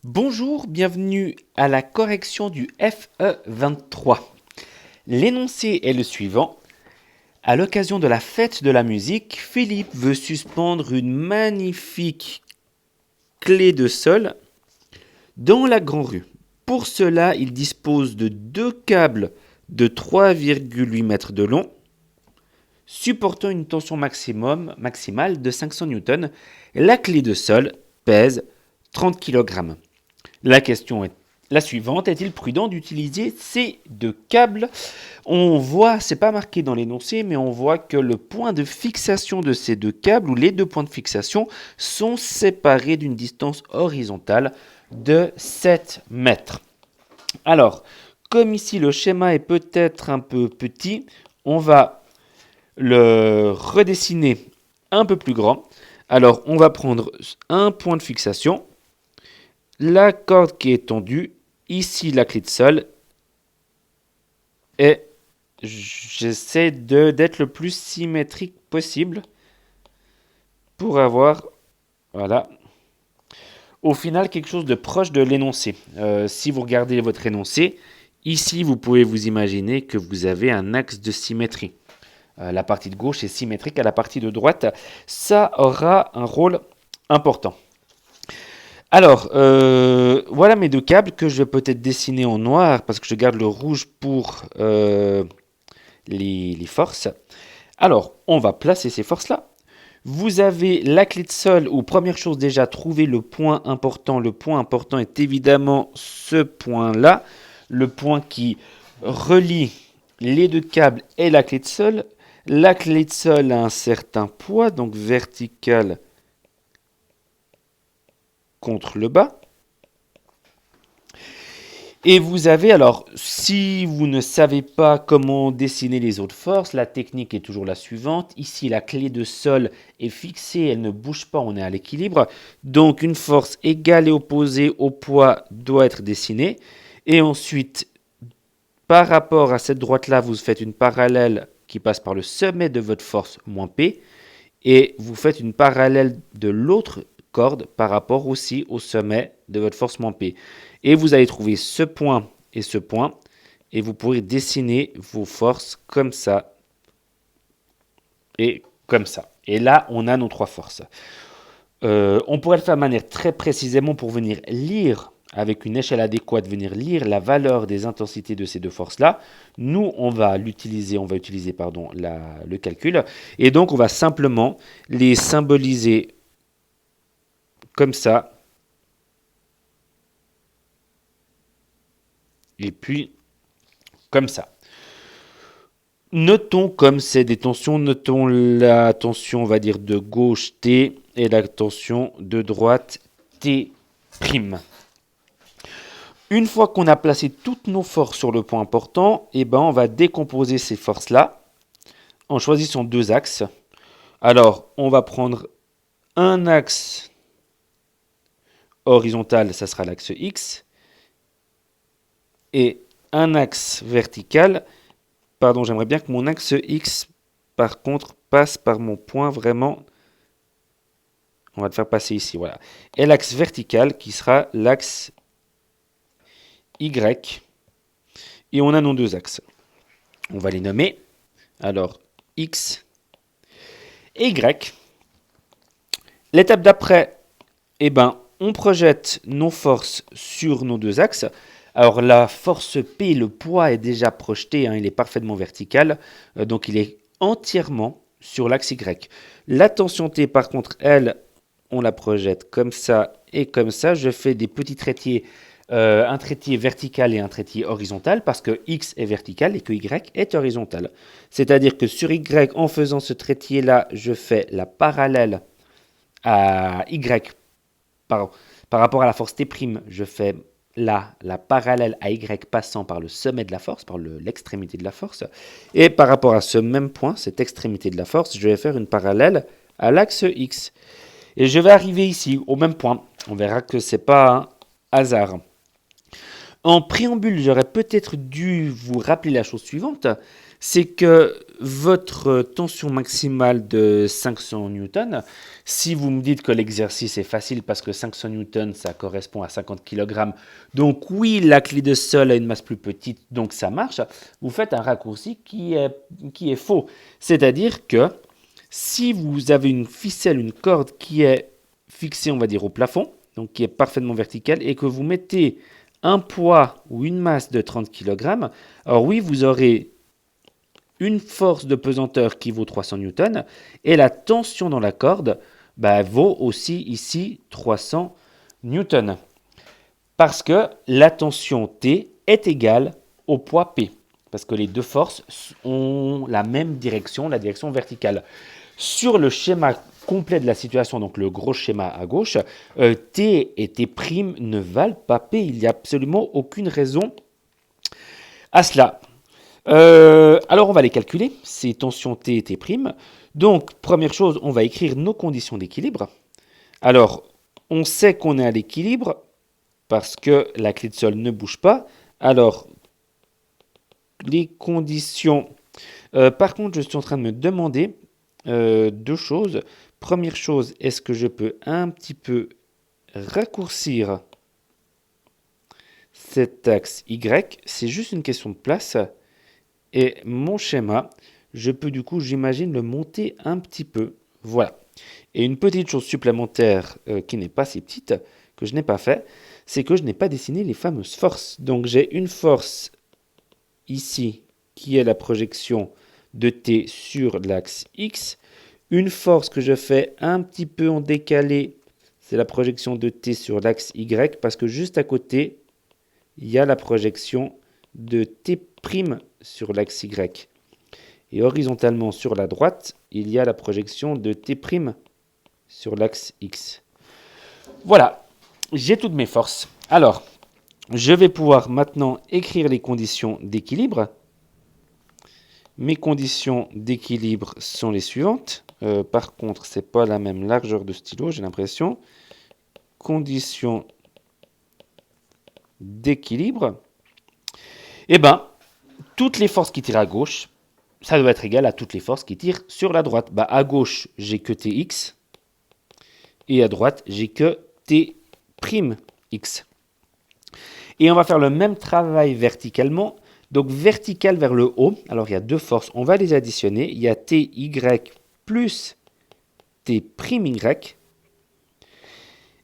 Bonjour, bienvenue à la correction du FE23. L'énoncé est le suivant. À l'occasion de la fête de la musique, Philippe veut suspendre une magnifique clé de sol dans la grande rue. Pour cela, il dispose de deux câbles de 3,8 mètres de long, supportant une tension maximale de 500 Newton. La clé de sol pèse 30 kg. La question est la suivante, est-il prudent d'utiliser ces deux câbles? On voit, c'est pas marqué dans l'énoncé, mais on voit que le point de fixation de ces deux câbles, ou les deux points de fixation, sont séparés d'une distance horizontale de 7 mètres. Alors, comme ici le schéma est peut-être un peu petit, on va le redessiner un peu plus grand. Alors, on va prendre un point de fixation, la corde qui est tendue, ici la clé de sol, et j'essaie d'être le plus symétrique possible pour avoir, voilà, au final quelque chose de proche de l'énoncé. Si vous regardez votre énoncé, ici vous pouvez vous imaginer que vous avez un axe de symétrie. La partie de gauche est symétrique à la partie de droite. Ça aura un rôle important. Alors, voilà mes deux câbles que je vais peut-être dessiner en noir parce que je garde le rouge pour les forces. Alors, on va placer ces forces-là. Vous avez la clé de sol où, première chose déjà, trouver le point important. Le point important est évidemment ce point-là, le point qui relie les deux câbles et la clé de sol. La clé de sol a un certain poids, donc vertical contre le bas. Et vous avez, alors, si vous ne savez pas comment dessiner les autres forces, la technique est toujours la suivante. Ici, la clé de sol est fixée, elle ne bouge pas, on est à l'équilibre. Donc, une force égale et opposée au poids doit être dessinée. Et ensuite, par rapport à cette droite-là, vous faites une parallèle qui passe par le sommet de votre force moins P. Et vous faites une parallèle de l'autre corde par rapport aussi au sommet de votre force moins P. Et vous allez trouver ce point, et vous pourrez dessiner vos forces comme ça et comme ça. Et là, on a nos trois forces. On pourrait le faire de manière très précisément pour venir lire, avec une échelle adéquate, venir lire la valeur des intensités de ces deux forces-là. Nous, on va utiliser le calcul. Et donc, on va simplement les symboliser comme ça. Et puis, comme ça. Notons, comme c'est des tensions, notons la tension, on va dire, de gauche T et la tension de droite T'. Une fois qu'on a placé toutes nos forces sur le point important, on va décomposer ces forces-là en choisissant deux axes. Alors, on va prendre un axe horizontal, ça sera l'axe X, et un axe vertical. Pardon, j'aimerais bien que mon axe X, par contre, passe par mon point vraiment. On va le faire passer ici, voilà. Et l'axe vertical qui sera l'axe Y. Et on a nos deux axes. On va les nommer. Alors, X et Y. L'étape d'après, on projette nos forces sur nos deux axes. Alors la force P, le poids est déjà projeté, il est parfaitement vertical, donc il est entièrement sur l'axe Y. La tension T, par contre, elle, on la projette comme ça et comme ça. Je fais des petits trépieds, un trépied vertical et un trépied horizontal, parce que X est vertical et que Y est horizontal. C'est-à-dire que sur Y, en faisant ce trépied-là, je fais la parallèle à Y par rapport à la force T', je fais là la parallèle à Y passant par le sommet de la force, par l'extrémité de la force. Et par rapport à ce même point, cette extrémité de la force, je vais faire une parallèle à l'axe X. Et je vais arriver ici, au même point. On verra que ce n'est pas un hasard. En préambule, j'aurais peut-être dû vous rappeler la chose suivante, c'est que votre tension maximale de 500 newtons. Si vous me dites que l'exercice est facile parce que 500 newtons, ça correspond à 50 kg, donc oui, la clé de sol a une masse plus petite, donc ça marche, vous faites un raccourci qui est faux. C'est-à-dire que si vous avez une ficelle, une corde qui est fixée, on va dire, au plafond, donc qui est parfaitement verticale, et que vous mettez un poids ou une masse de 30 kg, alors oui, vous aurez une force de pesanteur qui vaut 300 newtons, et la tension dans la corde vaut aussi ici 300 newtons. Parce que la tension T est égale au poids P. Parce que les deux forces ont la même direction, la direction verticale. Sur le schéma complet de la situation, donc le gros schéma à gauche, T et T' ne valent pas P. Il n'y a absolument aucune raison à cela. Alors on va les calculer, ces tensions T et T'. Donc première chose, on va écrire nos conditions d'équilibre. Alors on sait qu'on est à l'équilibre parce que la clé de sol ne bouge pas. Alors les conditions... par contre, je suis en train de me demander deux choses. Première chose, est-ce que je peux un petit peu raccourcir cet axe Y? C'est juste une question de place. Et mon schéma, je peux du coup, j'imagine, le monter un petit peu. Voilà. Et une petite chose supplémentaire qui n'est pas si petite, que je n'ai pas fait, c'est que je n'ai pas dessiné les fameuses forces. Donc j'ai une force ici qui est la projection de T sur l'axe X. Une force que je fais un petit peu en décalé, c'est la projection de T sur l'axe Y, parce que juste à côté, il y a la projection de T' sur l'axe Y. Et horizontalement sur la droite, il y a la projection de T' sur l'axe X. Voilà, j'ai toutes mes forces. Alors, je vais pouvoir maintenant écrire les conditions d'équilibre. Mes conditions d'équilibre sont les suivantes. Par contre, ce n'est pas la même largeur de stylo, j'ai l'impression. Conditions d'équilibre. Eh bien, toutes les forces qui tirent à gauche, ça doit être égal à toutes les forces qui tirent sur la droite. À gauche, j'ai que Tx. Et à droite, j'ai que T'X. Et on va faire le même travail verticalement. Donc vertical vers le haut. Alors il y a deux forces, on va les additionner. Il y a Ty plus T'Y.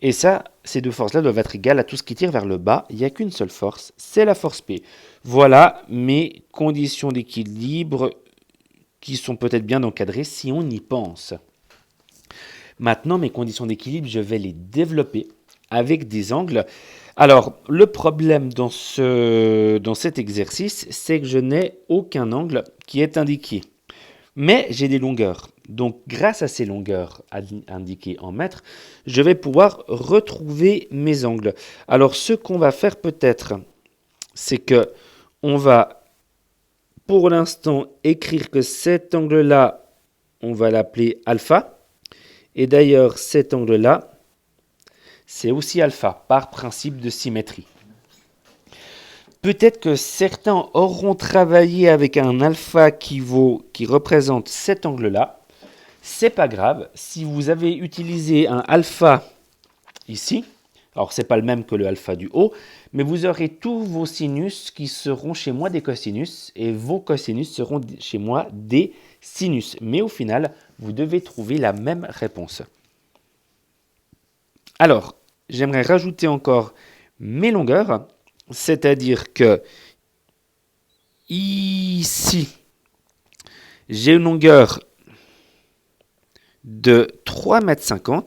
Et ça, ces deux forces-là doivent être égales à tout ce qui tire vers le bas. Il n'y a qu'une seule force, c'est la force P. Voilà mes conditions d'équilibre qui sont peut-être bien encadrées si on y pense. Maintenant, mes conditions d'équilibre, je vais les développer avec des angles. Alors, le problème dans cet exercice, c'est que je n'ai aucun angle qui est indiqué. Mais j'ai des longueurs. Donc, grâce à ces longueurs indiquées en mètres, je vais pouvoir retrouver mes angles. Alors, ce qu'on va faire peut-être, c'est que on va, pour l'instant, écrire que cet angle-là, on va l'appeler alpha. Et d'ailleurs, cet angle-là, c'est aussi alpha, par principe de symétrie. Peut-être que certains auront travaillé avec un alpha qui représente cet angle-là. C'est pas grave. Si vous avez utilisé un alpha ici, alors c'est pas le même que le alpha du haut, mais vous aurez tous vos sinus qui seront chez moi des cosinus et vos cosinus seront chez moi des sinus. Mais au final, vous devez trouver la même réponse. Alors, j'aimerais rajouter encore mes longueurs, c'est-à-dire que ici, j'ai une longueur de 3,50 m.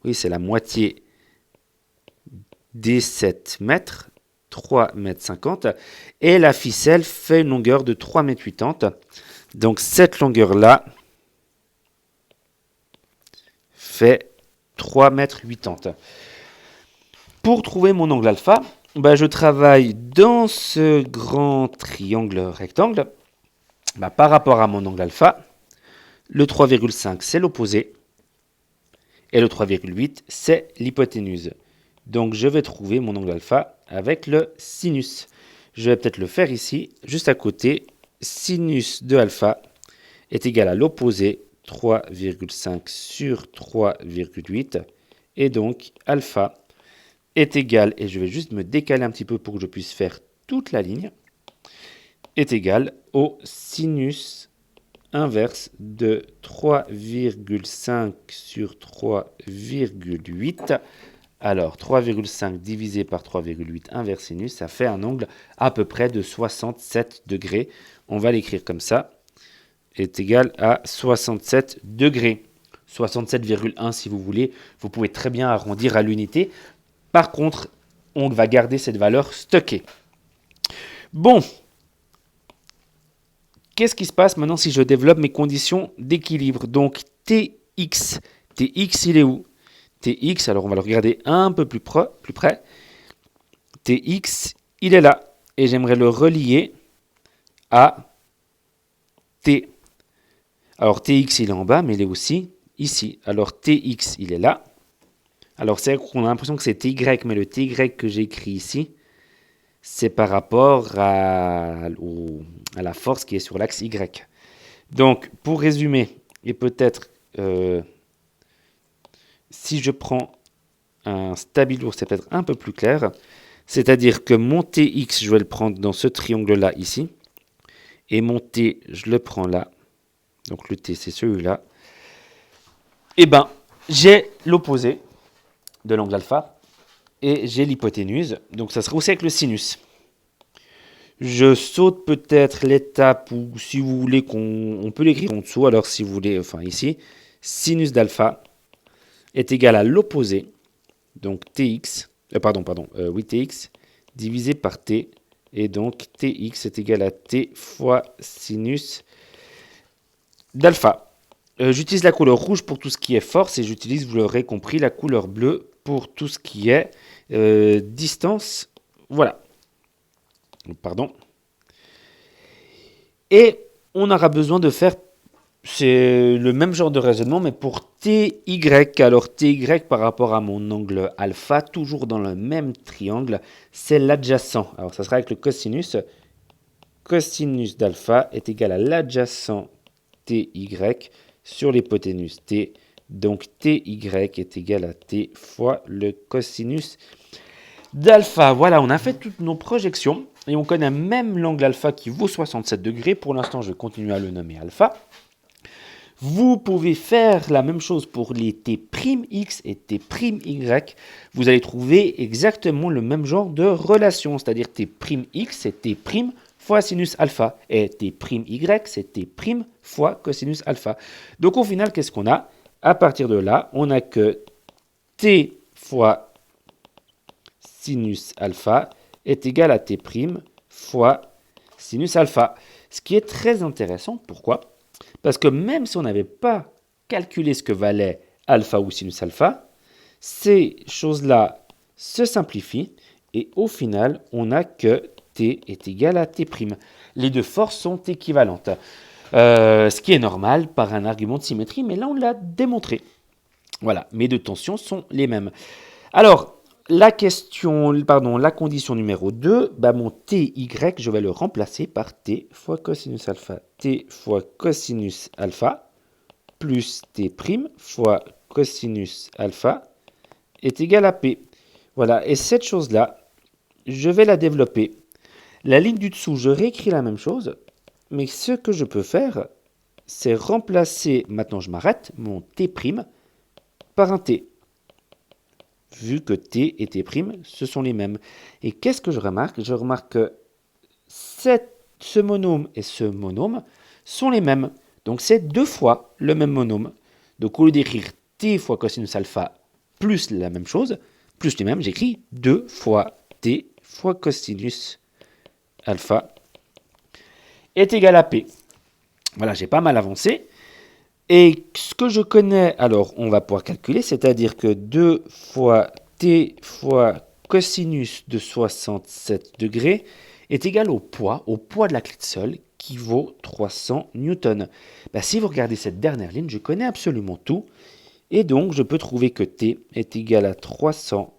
Oui, c'est la moitié des 7 mètres, 3,50 m. Et la ficelle fait une longueur de 3,80 m. Donc cette longueur-là fait 3,80 m. Pour trouver mon angle alpha, je travaille dans ce grand triangle rectangle. Par rapport à mon angle alpha, le 3,5 c'est l'opposé et le 3,8 c'est l'hypoténuse. Donc je vais trouver mon angle alpha avec le sinus. Je vais peut-être le faire ici, juste à côté. Sinus de alpha est égal à l'opposé 3,5 sur 3,8. Et donc alpha est égal, et je vais juste me décaler un petit peu pour que je puisse faire toute la ligne, est égal au sinus inverse de 3,5 sur 3,8. Alors 3,5 divisé par 3,8 inverse sinus, ça fait un angle à peu près de 67 degrés. On va l'écrire comme ça, est égal à 67 degrés. 67,1 si vous voulez, vous pouvez très bien arrondir à l'unité. Par contre, on va garder cette valeur stockée. Bon, qu'est-ce qui se passe maintenant si je développe mes conditions d'équilibre? Donc Tx, Tx il est où? Tx, alors on va le regarder un peu plus près. Tx, il est là. Et j'aimerais le relier à T. Alors Tx, il est en bas, mais il est aussi ici. Alors Tx, il est là. Alors c'est vrai qu'on a l'impression que c'est Ty, mais le Ty que j'ai écrit ici, c'est par rapport à la force qui est sur l'axe Y. Donc, pour résumer, et peut-être, si je prends un stabilo, c'est peut-être un peu plus clair. C'est-à-dire que mon Tx, je vais le prendre dans ce triangle-là, ici. Et mon T, je le prends là. Donc le T, c'est celui-là. Eh bien, j'ai l'opposé de l'angle alpha. Et j'ai l'hypoténuse. Donc ça sera aussi avec le sinus. Je saute peut-être l'étape où, si vous voulez, on peut l'écrire en dessous. Alors si vous voulez, enfin ici, sinus d'alpha est égal à l'opposé. Donc Tx, oui, Tx divisé par T. Et donc Tx est égal à T fois sinus d'alpha. J'utilise la couleur rouge pour tout ce qui est force et j'utilise, vous l'aurez compris, la couleur bleue pour tout ce qui est distance. Voilà. Pardon. Et on aura besoin de faire c'est le même genre de raisonnement, mais pour TY. Alors TY par rapport à mon angle alpha, toujours dans le même triangle, c'est l'adjacent. Alors ça sera avec le cosinus. Cosinus d'alpha est égal à l'adjacent TY sur l'hypoténuse T. Donc TY est égal à T fois le cosinus d'alpha. Voilà, on a fait toutes nos projections et on connaît même l'angle alpha qui vaut 67 degrés. Pour l'instant, je vais continuer à le nommer alpha. Vous pouvez faire la même chose pour les T'X et T'Y. Vous allez trouver exactement le même genre de relation, c'est-à-dire T'X, c'est T' fois sinus alpha. Et T'Y, c'est T' fois cosinus alpha. Donc au final, qu'est-ce qu'on a? À partir de là, on n'a que T fois sinus alpha est égal à T' fois sinus alpha. Ce qui est très intéressant, pourquoi? Parce que même si on n'avait pas calculé ce que valait alpha ou sinus alpha, ces choses-là se simplifient et au final, on n'a que T est égal à T'. Les deux forces sont équivalentes. Ce qui est normal par un argument de symétrie, mais là on l'a démontré. Voilà, mes deux tensions sont les mêmes. Alors, la condition numéro 2, mon Ty, je vais le remplacer par T fois cosinus alpha. T fois cosinus alpha plus T' fois cosinus alpha est égal à P. Voilà, et cette chose-là, je vais la développer. La ligne du dessous, je réécris la même chose, mais ce que je peux faire, c'est remplacer, maintenant je m'arrête, mon T' par un T. Vu que T et T', ce sont les mêmes. Et qu'est-ce que je remarque? Je remarque que ce monôme et ce monôme sont les mêmes. Donc c'est deux fois le même monôme. Donc au lieu d'écrire T fois cosinus alpha plus la même chose, plus les mêmes, j'écris 2 fois T fois cosinus alpha est égal à P. Voilà, j'ai pas mal avancé. Et ce que je connais, alors on va pouvoir calculer, c'est-à-dire que 2 fois T fois cosinus de 67 degrés est égal au poids de la clé de sol qui vaut 300 newtons. Si vous regardez cette dernière ligne, je connais absolument tout. Et donc, je peux trouver que T est égal à 300.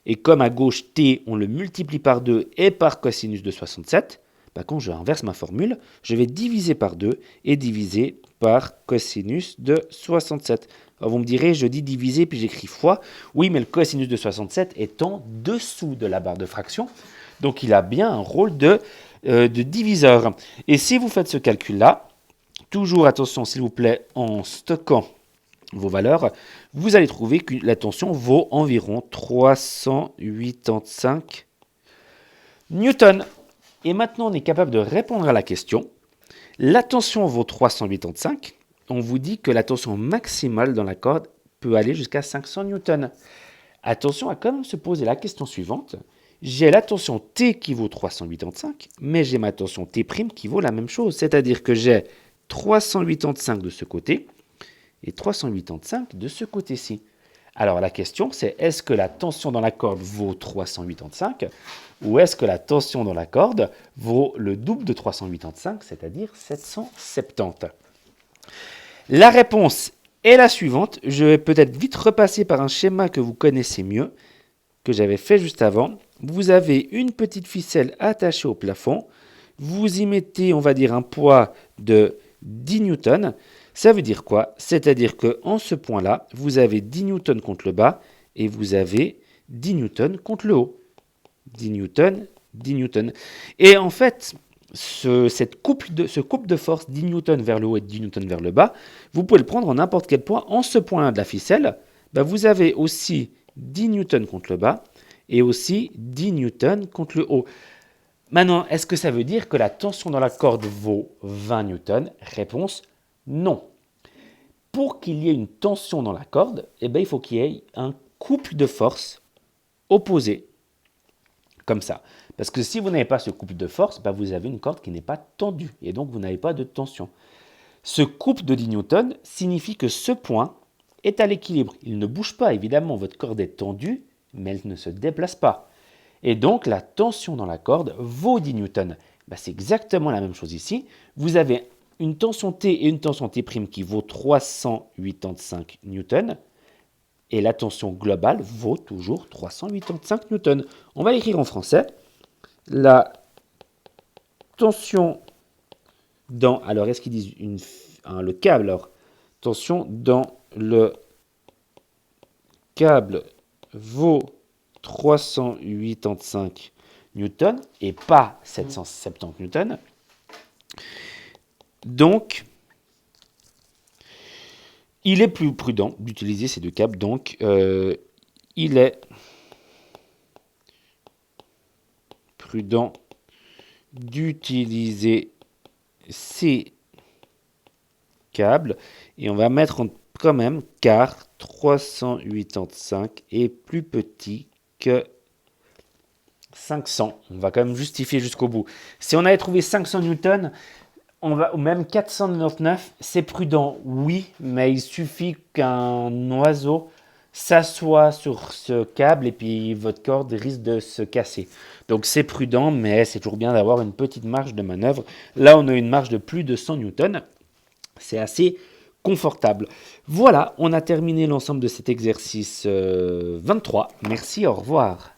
Et comme à gauche, T, on le multiplie par 2 et par cosinus de 67, bah, quand je inverse ma formule, je vais diviser par 2 et diviser par cosinus de 67. Alors vous me direz, je dis diviser puis j'écris fois. Oui, mais le cosinus de 67 est en dessous de la barre de fraction. Donc il a bien un rôle de diviseur. Et si vous faites ce calcul-là, toujours attention s'il vous plaît, en stockant vos valeurs, vous allez trouver que la tension vaut environ 385 newtons. Et maintenant, on est capable de répondre à la question. La tension vaut 385. On vous dit que la tension maximale dans la corde peut aller jusqu'à 500 newtons. Attention à quand même se poser la question suivante. J'ai la tension T qui vaut 385, mais j'ai ma tension T' qui vaut la même chose. C'est-à-dire que j'ai 385 de ce côté et 385 de ce côté-ci. Alors la question c'est, est-ce que la tension dans la corde vaut 385 ou est-ce que la tension dans la corde vaut le double de 385, c'est-à-dire 770? La réponse est la suivante. Je vais peut-être vite repasser par un schéma que vous connaissez mieux, que j'avais fait juste avant. Vous avez une petite ficelle attachée au plafond. Vous y mettez, on va dire, un poids de 10 newtons. Ça veut dire quoi? C'est-à-dire qu'en ce point-là, vous avez 10 newtons contre le bas et vous avez 10 newtons contre le haut. 10 newtons, 10 newtons. Et en fait, ce couple de force, 10 newtons vers le haut et 10 newtons vers le bas, vous pouvez le prendre en n'importe quel point. En ce point-là de la ficelle, vous avez aussi 10 newtons contre le bas et aussi 10 newtons contre le haut. Maintenant, est-ce que ça veut dire que la tension dans la corde vaut 20 newtons? Réponse non. Pour qu'il y ait une tension dans la corde, il faut qu'il y ait un couple de forces opposées, comme ça. Parce que si vous n'avez pas ce couple de forces, vous avez une corde qui n'est pas tendue, et donc vous n'avez pas de tension. Ce couple de 10 newtons signifie que ce point est à l'équilibre. Il ne bouge pas, évidemment, votre corde est tendue, mais elle ne se déplace pas. Et donc la tension dans la corde vaut 10 newtons. C'est exactement la même chose ici. Vous avez une tension T et une tension T' qui vaut 385 newtons. Et la tension globale vaut toujours 385 newtons. On va l'écrire en français. La tension dans... Alors, est-ce qu'ils disent le câble? Alors, tension dans le câble vaut 385 newtons et pas 770 newtons. Donc, il est plus prudent d'utiliser ces deux câbles. Donc, il est prudent d'utiliser ces câbles. Et on va mettre quand même car 385 est plus petit que 500. On va quand même justifier jusqu'au bout. Si on avait trouvé 500 newtons, ou même 499, c'est prudent, oui, mais il suffit qu'un oiseau s'assoie sur ce câble et puis votre corde risque de se casser. Donc c'est prudent, mais c'est toujours bien d'avoir une petite marge de manœuvre. Là, on a une marge de plus de 100 newtons. C'est assez confortable. Voilà, on a terminé l'ensemble de cet exercice 23. Merci, au revoir.